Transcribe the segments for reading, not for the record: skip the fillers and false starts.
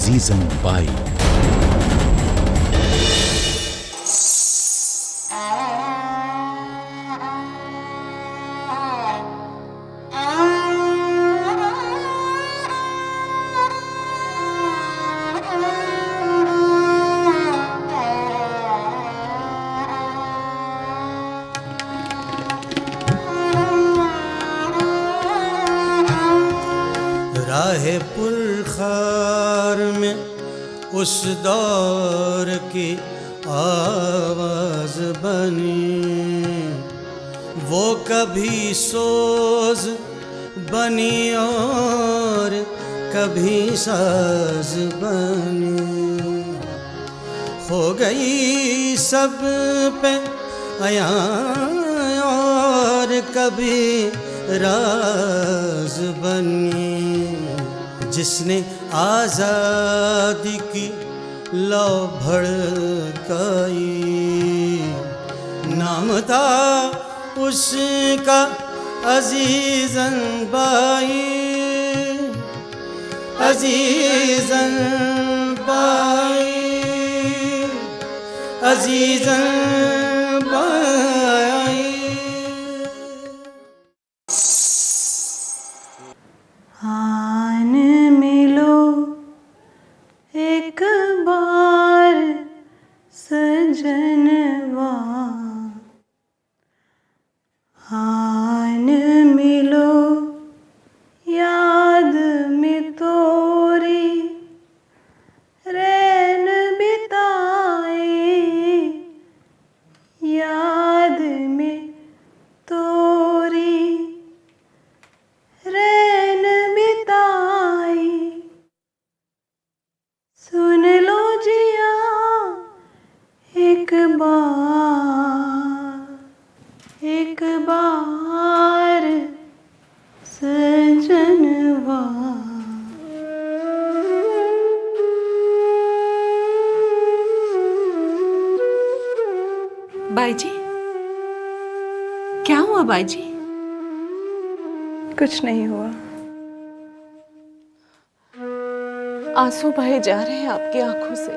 Season by. राहे पुरखार में उस दौर की आवाज बनी, वो कभी सोज बनी और कभी साज बनी। हो गई सब पे अयां और कभी राज बनी। जिसने आज़ादी की लौ भड़काई, नाम था उसका Azizan by, Azizan by, Azizan by. आन मिलो एक बार सजनवा, आन मिलो याद में तोरी रैन बिताए, याद में तोरी रैन बिताई। सुन लो जिया एक बार सजनवा। बाई जी, क्या हुआ बाई जी? कुछ नहीं हुआ। आंसू बहे जा रहे हैं आपकी आंखों से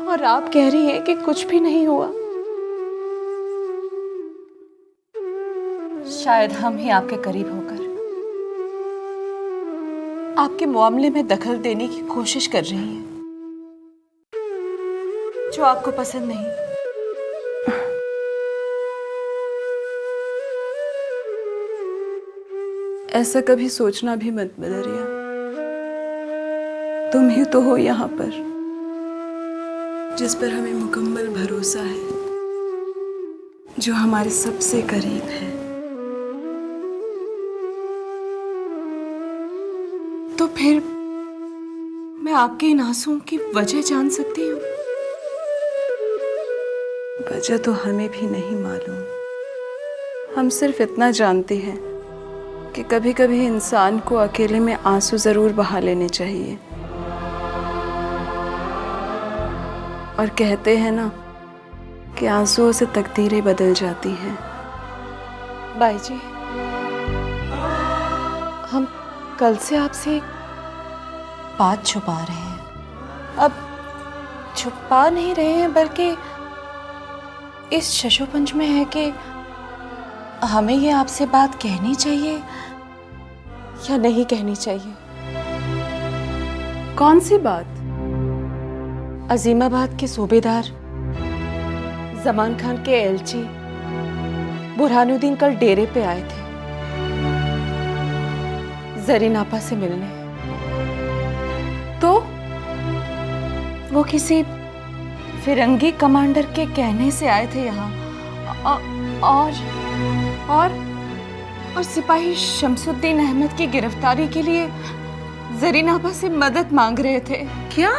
और आप कह रही हैं कि कुछ भी नहीं हुआ। शायद हम ही आपके करीब होकर आपके मामले में दखल देने की कोशिश कर रही हैं, जो आपको पसंद नहीं। ऐसा कभी सोचना भी मत बदरिया। तुम ही तो हो यहाँ पर जिस पर हमें मुकम्मल भरोसा है, जो हमारे सबसे करीब है। तो फिर मैं आपके इन आंसुओं की वजह जान सकती हूँ? वजह तो हमें भी नहीं मालूम। हम सिर्फ इतना जानते हैं कि कभी कभी इंसान को अकेले में आंसू जरूर बहा लेने चाहिए। और कहते हैं ना कि आंसुओं से तकदीरें बदल जाती हैं। बाई जी, हम कल से आपसे एक बात छुपा रहे हैं। अब छुपा नहीं रहे हैं, बल्कि इस शशोपंज में है कि हमें ये आपसे बात कहनी चाहिए या नहीं कहनी चाहिए। कौन सी बात? अजीमाबाद के सूबेदार जमान खान के एलची बुरहानुद्दीन कल डेरे पे आए थे जरीन आपा से मिलने। तो वो किसी फिरंगी कमांडर के कहने से आए थे यहाँ, और सिपाही शमसुद्दीन अहमद की गिरफ्तारी के लिए जरीन आपा से मदद मांग रहे थे। क्या?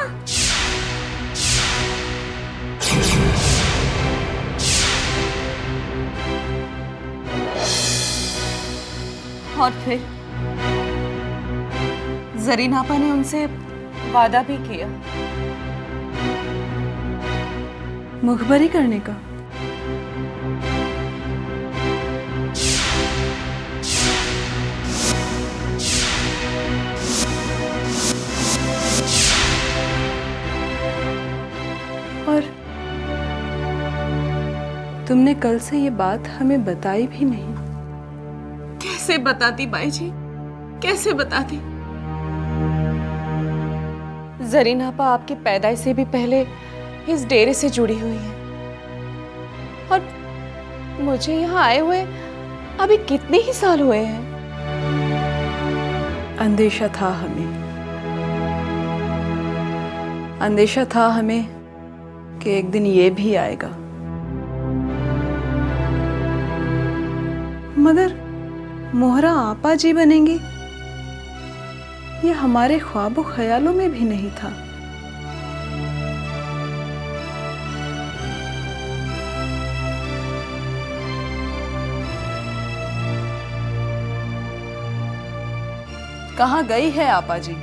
और फिर जरीन आपा ने उनसे वादा भी किया मुखबरी करने का। तुमने कल से ये बात हमें बताई भी नहीं। कैसे बताती बाई जी, कैसे बताती? जरीन आपा आपकी पैदाइश से भी पहले इस डेरे से जुड़ी हुई है और मुझे यहाँ आए हुए अभी कितने ही साल हुए हैं। अंदेशा था हमें कि एक दिन ये भी आएगा, मगर मोहरा आपा जी बनेंगी ये हमारे ख्वाबों ख्यालों में भी नहीं था। कहाँ गई है आपा जी?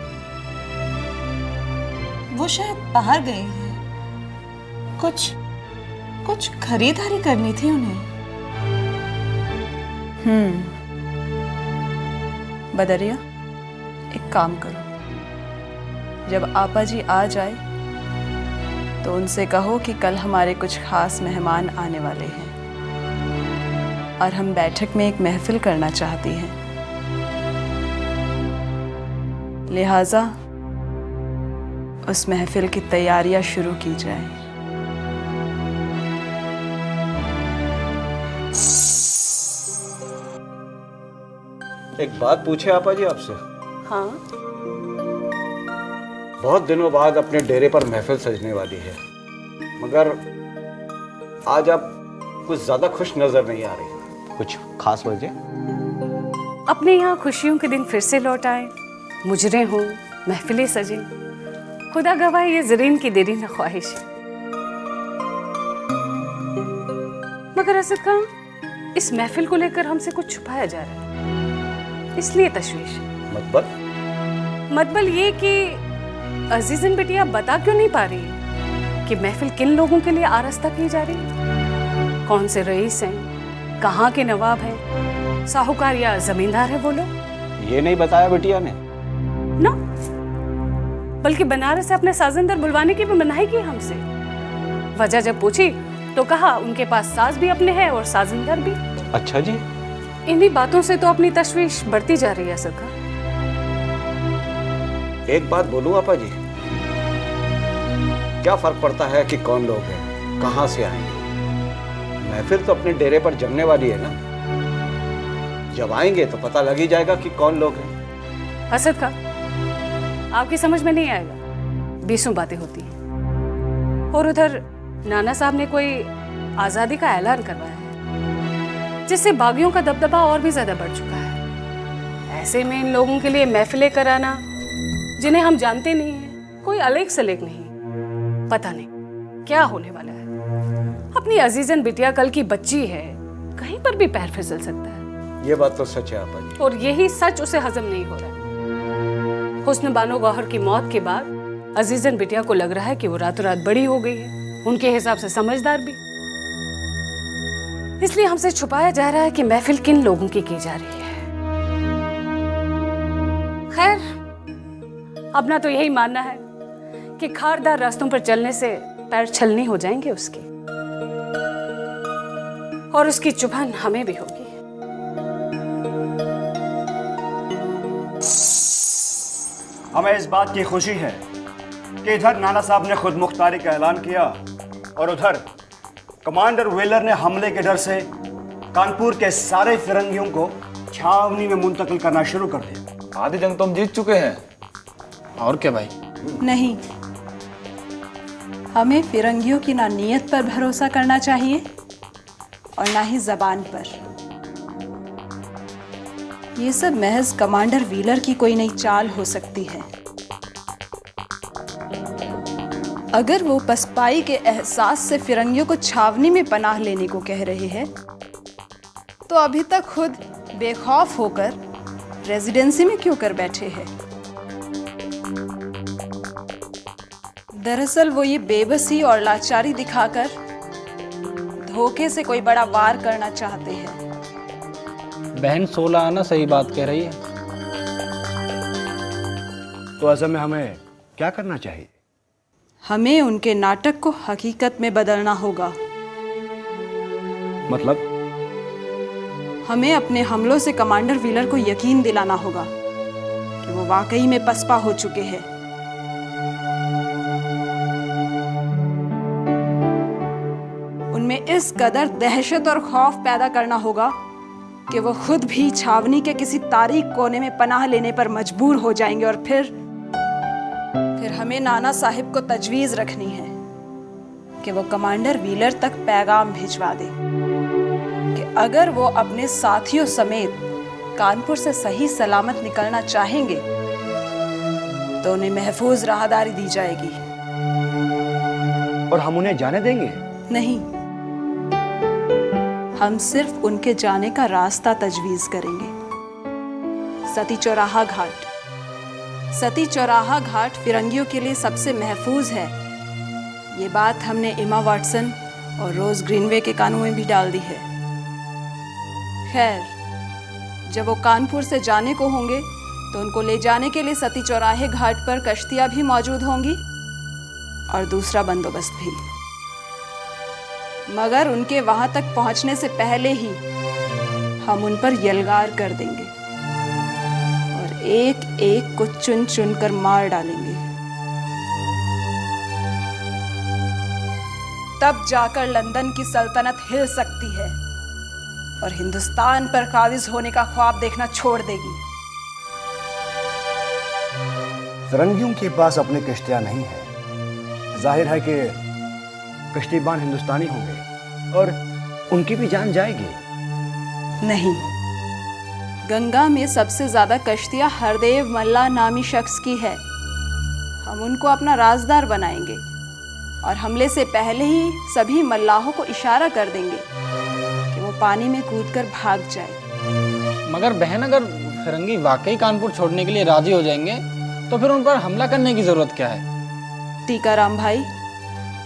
वो शायद बाहर गए हैं, कुछ खरीदारी करनी थी उन्हें। बदरिया, एक काम करो, जब आपा जी आ जाए तो उनसे कहो कि कल हमारे कुछ खास मेहमान आने वाले हैं और हम बैठक में एक महफिल करना चाहती हैं, लिहाजा उस महफिल की तैयारियां शुरू की जाएं। एक बात पूछे आपा जी आपसे? हाँ, बहुत दिनों बाद अपने डेरे पर महफिल सजने वाली है, मगर आज आप कुछ ज्यादा खुश नजर नहीं आ रही। कुछ खास वजह? अपने यहाँ खुशियों के दिन फिर से लौट आए, मुजरे हों, महफिलें सजें, खुदा गवाह ये ज़रीन की देरी न ख्वाहिश है। मगर असद खान, इस महफिल को लेकर हमसे कुछ छुपाया जा रहा है, इसलिए तशवीश है। मतबल ये कि अजीजन बिटिया बता क्यों नहीं पा रही कि महफिल किन लोगों के लिए आरस्ता की जा रही है, कौन से रईस हैं, कहाँ के नवाब हैं, साहूकार या जमींदार है वो लोग? ये नहीं बताया बिटिया ने ना, बल्कि बनारस से अपने साजिंदर बुलवाने की भी मनाही की हमसे। वजह जब पूछी तो कहा उनके पास साज भी अपने हैं और साजिंदर भी। अच्छा जी। इन्हीं बातों से तो अपनी तशवीश बढ़ती जा रही है असद खान। एक बात बोलूं आपा जी, क्या फर्क पड़ता है कि कौन लोग हैं, कहां से आएंगे? महफिल तो अपने डेरे पर जमने वाली है ना, जब आएंगे तो पता लग ही जाएगा कि कौन लोग हैं। असद खान, आपकी समझ में नहीं आएगा, बीसों बातें होती हैं। और उधर नाना साहब ने कोई आजादी का ऐलान करवाया है, जिससे बागियों का दबदबा और भी ज्यादा बढ़ चुका है। ऐसे में इन लोगों के लिए महफिलें कराना जिन्हें हम जानते नहीं हैं, कोई अलेख सलेख नहीं, पता नहीं क्या होने वाला है। अपनी अजीजन बिटिया कल की बच्ची है, कहीं पर भी पैर फिसल सकता है। ये बात तो सच है आपा जी। और यही सच उसे हजम नहीं हो रहा। हुस्न बानो गौहर की मौत के बाद अजीजन बिटिया को लग रहा है कि वो रातों रात बड़ी हो गई है, उनके हिसाब से समझदार भी। इसलिए हमसे छुपाया जा रहा है कि महफिल किन लोगों की जा रही है। खैर, अपना तो यही मानना है कि खारदार रास्तों पर चलने से पैर छलनी हो जाएंगे उसके, और उसकी चुभन हमें भी होगी। हमें इस बात की खुशी है कि इधर नाना साहब ने खुद मुख्तारी का ऐलान किया और उधर कमांडर व्हीलर ने हमले के डर से कानपुर के सारे फिरंगियों को छावनी में मुंतकिल करना शुरू कर दिया। आधी जंग तो हम जीत चुके हैं, और क्या भाई? नहीं, हमें फिरंगियों की ना नीयत पर भरोसा करना चाहिए और ना ही जबान पर। ये सब महज कमांडर व्हीलर की कोई नई चाल हो सकती है। अगर वो पसपाई के एहसास से फिरंगियों को छावनी में पनाह लेने को कह रहे हैं, तो अभी तक खुद बेखौफ होकर रेजिडेंसी में क्यों कर बैठे हैं? दरअसल वो ये बेबसी और लाचारी दिखाकर धोखे से कोई बड़ा वार करना चाहते हैं। बहन 16 आना सही बात कह रही है। तो ऐसे में हमें क्या करना चाहिए? हमें उनके नाटक को हकीकत में बदलना होगा। मतलब? हमें अपने हमलों से कमांडर व्हीलर को यकीन दिलाना होगा कि वो वाकई में पसपा हो चुके हैं। उनमें इस कदर दहशत और खौफ पैदा करना होगा कि वो खुद भी छावनी के किसी तारीक कोने में पनाह लेने पर मजबूर हो जाएंगे। और फिर हमें नाना साहिब को तजवीज रखनी है कि वो कमांडर व्हीलर तक पैगाम भिजवा दे कि अगर वो अपने साथियों समेत कानपुर से सही सलामत निकलना चाहेंगे तो उन्हें महफूज राहदारी दी जाएगी। और हम उन्हें जाने देंगे? नहीं, हम सिर्फ उनके जाने का रास्ता तजवीज करेंगे। सती चौराहा घाट। सती चौराहा घाट फिरंगियों के लिए सबसे महफूज है। ये बात हमने इमा वाटसन और रोज ग्रीनवे के कानों में भी डाल दी है। खैर, जब वो कानपुर से जाने को होंगे तो उनको ले जाने के लिए सती चौराहे घाट पर कश्तियां भी मौजूद होंगी और दूसरा बंदोबस्त भी। मगर उनके वहां तक पहुंचने से पहले ही हम उन पर यलगार कर देंगे और एक एक को चुन चुन कर मार डालेंगे। तब जाकर लंदन की सल्तनत हिल सकती है और हिंदुस्तान पर काबिज होने का ख्वाब देखना छोड़ देगी। फिरंगियों के पास अपनी कश्तियां नहीं है। जाहिर है कि कश्तीबान हिंदुस्तानी होंगे और उनकी भी जान जाएगी। नहीं, गंगा में सबसे ज्यादा कश्तियां हरदेव मल्ला नामी शख्स की है। हम उनको अपना राजदार बनाएंगे और हमले से पहले ही सभी मल्लाहों को इशारा कर देंगे कि वो पानी में कूदकर भाग जाए। मगर बहन, अगर फिरंगी वाकई कानपुर छोड़ने के लिए राजी हो जाएंगे तो फिर उन पर हमला करने की जरूरत क्या है? टीकाराम भाई,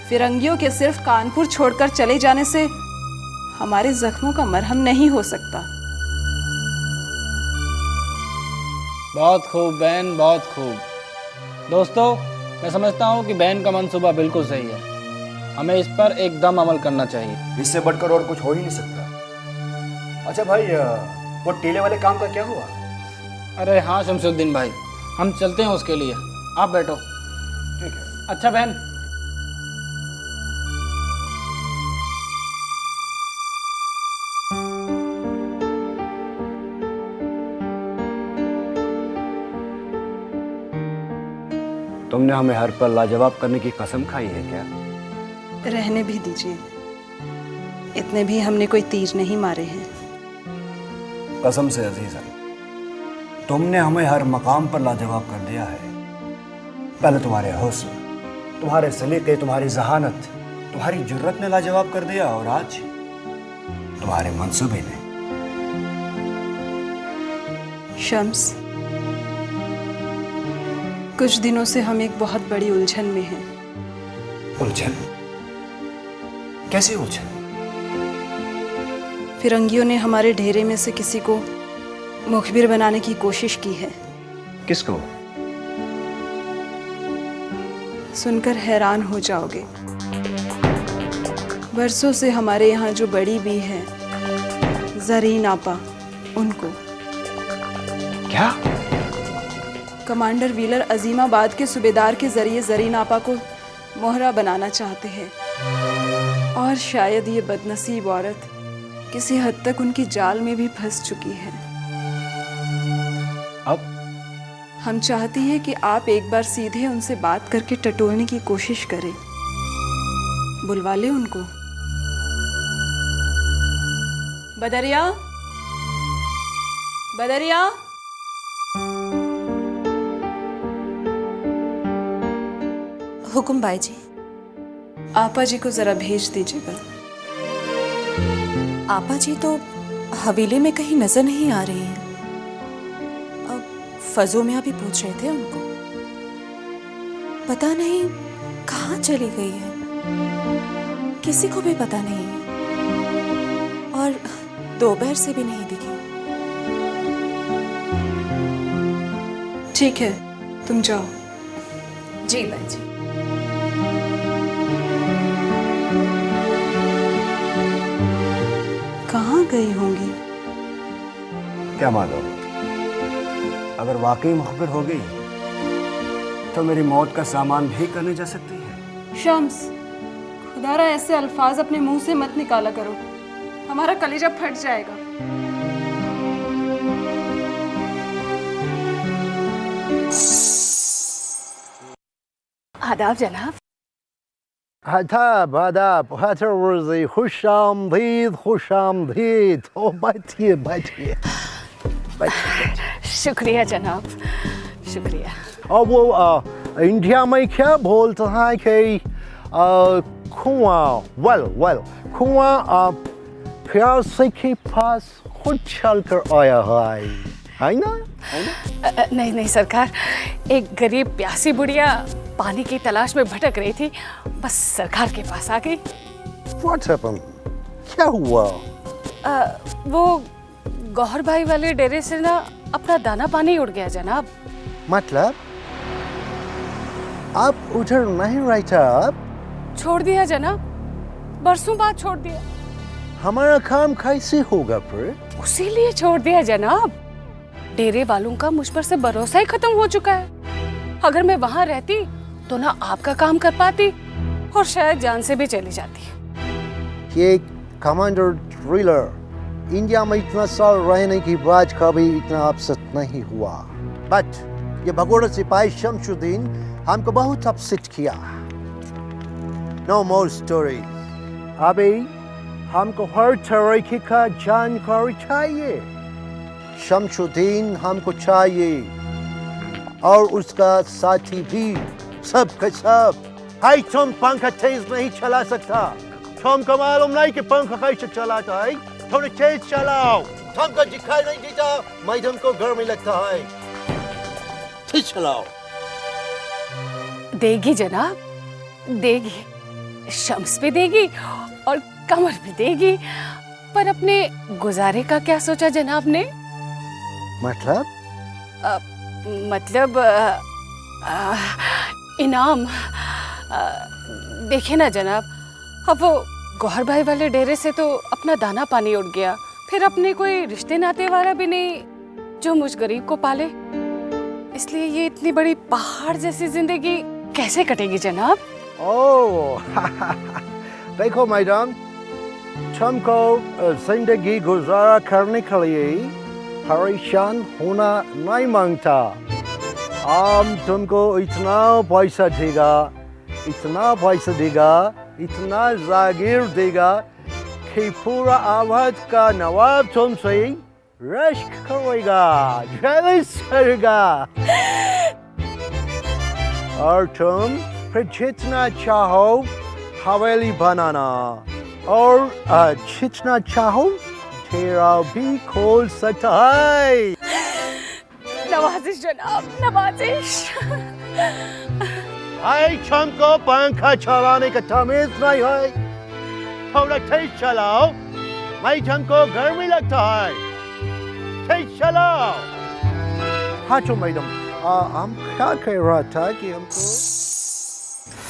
फिरंगियों के सिर्फ कानपुर छोड़कर चले जाने से हमारे जख्मों का मरहम नहीं हो सकता। बहुत खूब बहन, बहुत खूब। दोस्तों, मैं समझता हूँ कि बहन का मंसूबा बिल्कुल सही है। हमें इस पर एकदम अमल करना चाहिए। इससे बढ़कर और कुछ हो ही नहीं सकता। अच्छा भाई, वो टीले वाले काम का क्या हुआ? अरे हाँ शमशुद्दीन भाई, हम चलते हैं उसके लिए। आप बैठो। ठीक है। अच्छा बहन। तुमने हमें हर पल लाजवाब करने की कसम खाई है क्या? रहने भी दीजिए, इतने भी हमने कोई तीर नहीं मारे हैं। कसम से अजीजा, तुमने हमें हर मकाम पर लाजवाब कर दिया है। पहले तुम्हारे हुस्न, तुम्हारे सलीके, तुम्हारी जहानत, तुम्हारी जुर्रत ने लाजवाब कर दिया और आज तुम्हारे मंसूबे ने। शम्स, कुछ दिनों से हम एक बहुत बड़ी उलझन में हैं। उलझन? कैसी उलझन? फिरंगियों ने हमारे डेरे में से किसी को मुखबिर बनाने की कोशिश की है। किसको? सुनकर हैरान हो जाओगे। बरसों से हमारे यहाँ जो बड़ी भी है, जरीन आपा, उनको। क्या? कमांडर व्हीलर अजीमाबाद के सूबेदार के जरिए जरीन आपा को मोहरा बनाना चाहते हैं और शायद ये बदनसीब औरत किसी हद तक उनकी जाल में भी फंस चुकी है। अब हम चाहती हैं कि आप एक बार सीधे उनसे बात करके टटोलने की कोशिश करें। बुलवा ले उनको। बदरिया, बदरिया। हुकुम बाई जी। आपा जी को जरा भेज दीजिएगा। आपा जी तो हवेली में कहीं नजर नहीं आ रही हैं। अब फजो मियाँ भी पूछ रहे थे उनको, पता नहीं कहाँ चली गई है, किसी को भी पता नहीं है और दोपहर से भी नहीं दिखी। ठीक है, तुम जाओ। जी बाई जी। गई होंगी। क्या मालूम, अगर वाकई मुखबिर हो गई तो मेरी मौत का सामान भी करने जा सकती है। शम्स, खुदारा ऐसे अल्फाज अपने मुंह से मत निकाला करो, हमारा कलेजा फट जाएगा। आदाब जनाब। आदाब आदाब, हजरत खुशामदीद खुशामदीद। ओ बैठिए बैठिए बैठिए। शुक्रिया जनाब, शुक्रिया। और वो इंडिया में क्या बोलते हैं कि कुआं, वेल कुआं प्यासे के पास खुद चल कर आया है ना? नहीं नहीं सरकार, एक गरीब प्यासी बुढ़िया पानी की तलाश में भटक रही थी, बस सरकार के पास आ गई। What happened? क्या हुआ? वो गौहर भाई वाले डेरे से ना अपना दाना पानी उड़ गया जनाब। मतलब आप उधर नहीं रहता? अब छोड़ दिया जनाब, बरसों बाद छोड़ दिया। हमारा काम कैसे होगा फिर? उसी लिए छोड़ दिया जनाब। डेरे वालों का मुझ पर से भरोसा ही खत्म हो चुका है। अगर मैं वहां रहती तो ना आपका काम कर पाती और शायद जान से भी चली जाती। ये कमांडर ड्रिलर इंडिया में इतना साल रहने के बाद कभी इतना अपसेट नहीं हुआ, बट ये भगोड़ा सिपाही शमशुद्दीन हमको बहुत अपसेट किया। No more story. अभी हमको हर तरीके का जानकारी चाहिए। शमशुद्दीन हमको चाहिए और उसका साथी भी, सब का सब। हाय, तुम पंखा तेज नहीं चला सकता। तुमको मालूम नहीं कि पंखा कैसे चलाता है? थोड़ा तेज चलाओ। तुमको दिखाई नहीं देता, मैं तुमको गर्मी लगता है। तेज चलाओ। देगी जनाब, देगी। शम्स भी देगी और कमर भी देगी। पर अपने गुजारे का क्या सोचा जनाब ने? मतलब? मतलब इनाम। देखिए ना जनाब, अब वो गौहर भाई वाले डेरे से तो अपना दाना पानी उड़ गया, फिर अपने कोई रिश्ते नाते वाला भी नहीं जो मुझ गरीब को पाले। इसलिए ये इतनी बड़ी पहाड़ जैसी जिंदगी कैसे कटेगी जनाब? ओह देखो मैडम, तुमको जिंदगी गुजारा करने के लिए परेशान होना नहीं मांगता। हम तुमको इतना पैसा देगा, इतना पैसा देगा, इतना जागीर देगा कि पूरा आबाद का नवाब तुमसे रश्क करेगा, जेलस करेगा। और तुम फिर जितना चाहो हवेली बनाना और जितना चाहो तेरा भी खोल सकता है। नवाजिश जनाब, नवाजिश। आई तुमको पंखा चलाने का तमीज नहीं है? थोड़ा तेज चलाओ, मैं तुमको गर्मी लगता है। तेज चलाओ। हाँ तो मैडम, हम क्या कह रहा था कि हमको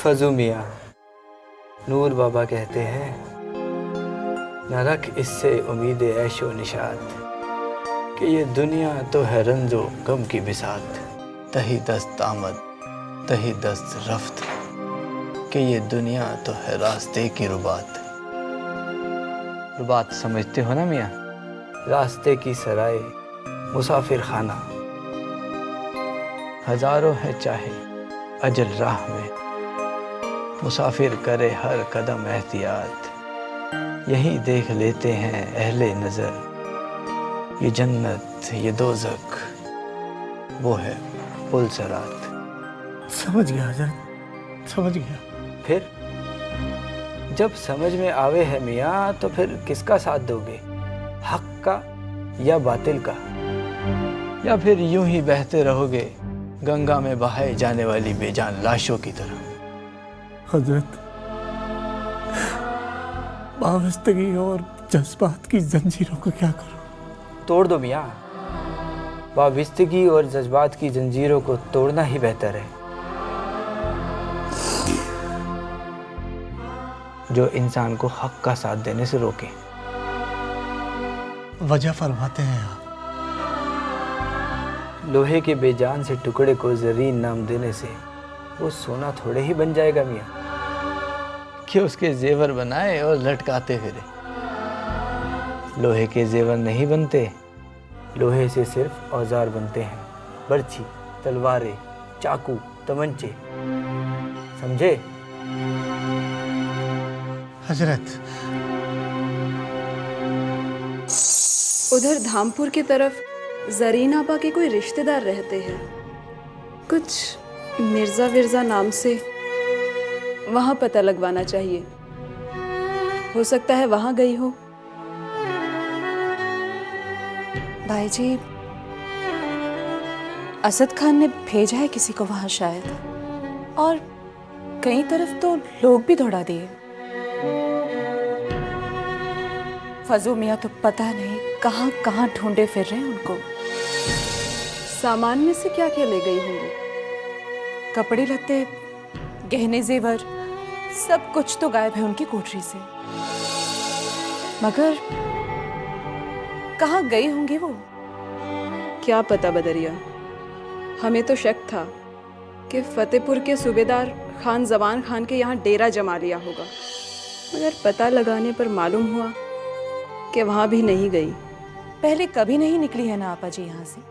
फजू मियाँ, नूर बाबा कहते हैं, न रख इससे उम्मीद ऐशो निशात, कि ये दुनिया तो है रंजो गम की बिसात। तही दस्त आमद तही दस्त रफ्त, कि ये दुनिया तो है रास्ते की रुबात। रुबात समझते हो ना मियाँ? रास्ते की सराय, मुसाफिर खाना। हजारों है चाहे अजल राह में, मुसाफिर करे हर कदम एहतियात। यही देख लेते हैं अहले नजर, ये जन्नत ये दोज़ख, वो है पुल सरात। समझ गया हजरत, समझ गया। फिर जब समझ में आवे है मियाँ, तो फिर किसका साथ दोगे? हक का या बातिल का? या फिर यूं ही बहते रहोगे गंगा में बहाए जाने वाली बेजान लाशों की तरह? हजरत, वाबस्तगी और जज्बात की जंजीरों को क्या करूं? तोड़ दो मियाँ। वाबस्तगी और जज्बात की जंजीरों को तोड़ना ही बेहतर है, जो इंसान को हक का साथ देने से रोके। वजह फरमाते हैं आप? लोहे के बेजान से टुकड़े को जरीन नाम देने से वो सोना थोड़े ही बन जाएगा मियाँ कि उसके जेवर बनाए और लटकाते फिरे। लोहे के जेवर नहीं बनते, लोहे से सिर्फ औजार बनते हैं, बर्छी, तलवारें, चाकू, तमंचे, समझे? हजरत, उधर धामपुर की तरफ जरीन आपा के कोई रिश्तेदार रहते हैं, कुछ मिर्जा विर्जा नाम से। वहां पता लगवाना चाहिए, हो सकता है वहां गई हो। भाई जी, असद खान ने भेजा है किसी को वहां शायद, और कई तरफ तो लोग भी दौड़ा दिए। फजू मियाँ तो पता नहीं कहाँ कहाँ ढूंढे फिर रहे हैं उनको। सामान में से क्या क्या ले गई होंगी? कपड़े लत्ते, गहने जेवर, सब कुछ तो गायब है उनकी कोठरी से। मगर कहाँ गई होंगी वो? क्या पता बदरिया, हमें तो शक था कि फतेहपुर के सूबेदार खान जबान खान के यहाँ डेरा जमा लिया होगा, मगर पता लगाने पर मालूम हुआ कि वहाँ भी नहीं गई। पहले कभी नहीं निकली है ना आपा जी यहाँ से?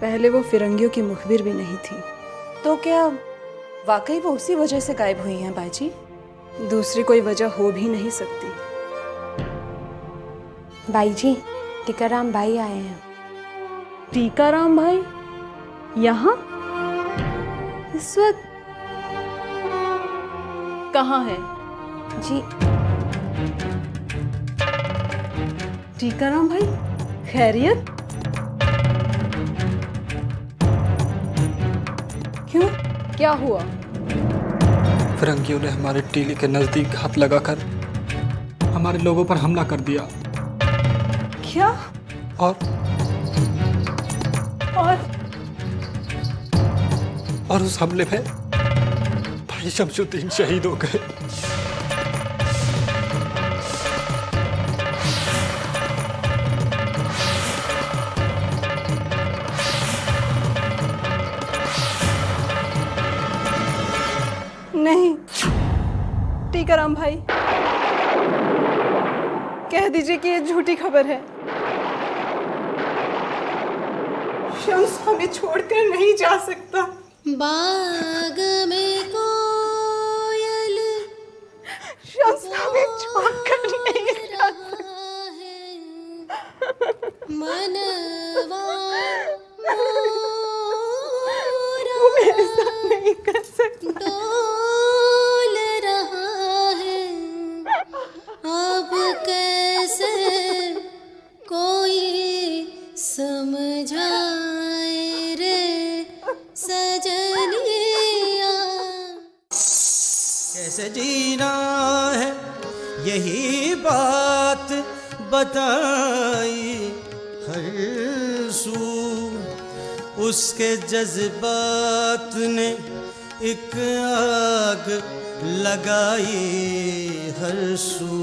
पहले वो फिरंगियों की मुखबिर भी नहीं थी। तो क्या वाकई वो उसी वजह से गायब हुई हैं बाजी? दूसरी कोई वजह हो भी नहीं सकती। भाई जी, टीकाराम भाई आए हैं। टीकाराम भाई यहाँ इस वक्त कहाँ है? जी, टीकाराम भाई, खैरियत? क्यों, क्या हुआ? फिरंगियों ने हमारे टीले के नजदीक हाथ लगाकर हमारे लोगों पर हमला कर दिया। क्या? और उस हमले में भाई शमशुद्दीन शहीद हो गए। नहीं टीकाराम भाई, कह दीजिए कि ये झूठी खबर है। शम्स हमें छोड़कर नहीं जा सकता। बाग में कोयल शम्स हमें छोड़कर नहीं जा सकता। मनवा वो मेरे साथ नहीं कर सकता। डोल रहा है, अब कैसे कोई समझाए रे सजनिया। कैसे जीना है यही बात बताई हर सू, उसके जज्बात ने एक आग लगाई हर सू।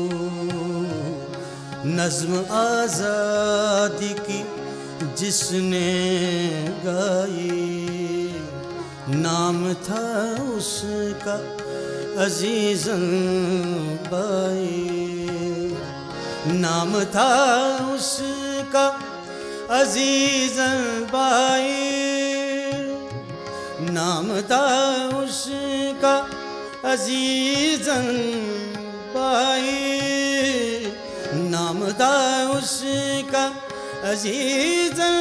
नज़्म आज़ादी की जिसने गाई, नाम था उसका अजीज़न बाई। नाम था उसका अजीज़न बाई। नाम था उसका अजीज़न बाई। नाम था उसका अजीज़न